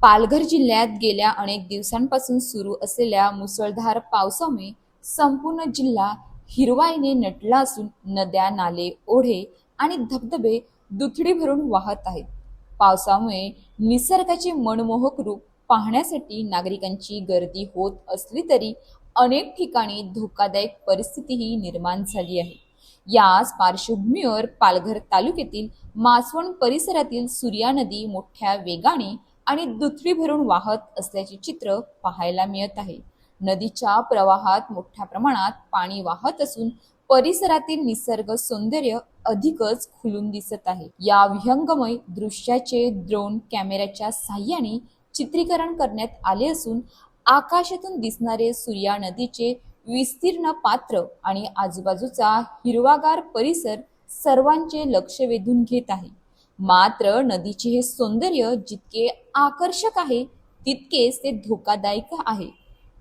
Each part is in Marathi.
पालघर जिल्ह्यात गेल्या अनेक दिवसांपासून सुरू असलेल्या मुसळधार पावसामुळे संपूर्ण जिल्हा हिरवाईने नटला असून नद्या, नाले, ओढे आणि धबधबे दुथडी भरून वाहत आहेत. पावसामुळे निसर्गाचे मनमोहक रूप पाहण्यासाठी नागरिकांची गर्दी होत असली तरी अनेक ठिकाणी धोकादायक परिस्थितीही निर्माण झाली आहे. याच पार्श्वभूमीवर पालघर तालुक्यातील मासवण परिसरातील सूर्या नदी मोठ्या वेगाने आणि दुथडी भरून वाहत असल्याचे चित्र पाहायला मिळत आहे. नदीच्या प्रवाहात मोठ्या प्रमाणात पाणी वाहत असून परिसरातील निसर्ग सौंदर्य अधिकच खुलून दिसत आहे. या विहंगमय दृश्याचे ड्रोन कॅमेऱ्याच्या साहाय्याने चित्रीकरण करण्यात आले असून आकाशातून दिसणारे सूर्या नदीचे विस्तीर्ण पात्र आणि आजूबाजूचा हिरवागार परिसर सर्वांचे लक्ष वेधून घेत आहे. मात्र नदीचे हे सौंदर्य जितके आकर्षक आहे तितकेच ते धोकादायक आहे.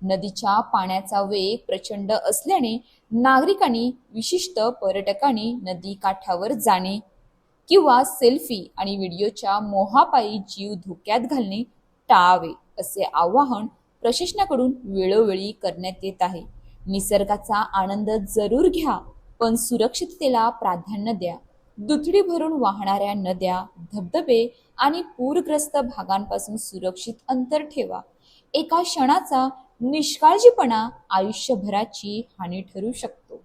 नदीच्या पाण्याचा वेग प्रचंड असल्याने नागरिकांनी, विशिष्ट पर्यटकांनी नदी काठावर जाणे किंवा सेल्फी आणि व्हिडिओच्या मोहापायी जीव धोक्यात घालणे टाळावे असे आवाहन प्रशासनाकडून वेळोवेळी करण्यात येत आहे. निसर्गाचा आनंद जरूर घ्या, पण सुरक्षिततेला प्राधान्य द्या. दुथडी भरून वाहणाऱ्या नद्या, धबधबे आणि पूरग्रस्त भागांपासून सुरक्षित अंतर ठेवा. एका क्षणाचा निष्काळजीपणा आयुष्यभराची हानी ठरू शकतो.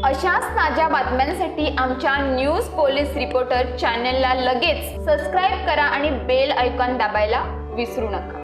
अशाच ताज्या बातम्यांसाठी आमच्या न्यूज पोलीस रिपोर्टर चॅनलला लगेच सबस्क्राईब करा आणि बेल आयकॉन दाबायला विसरू नका.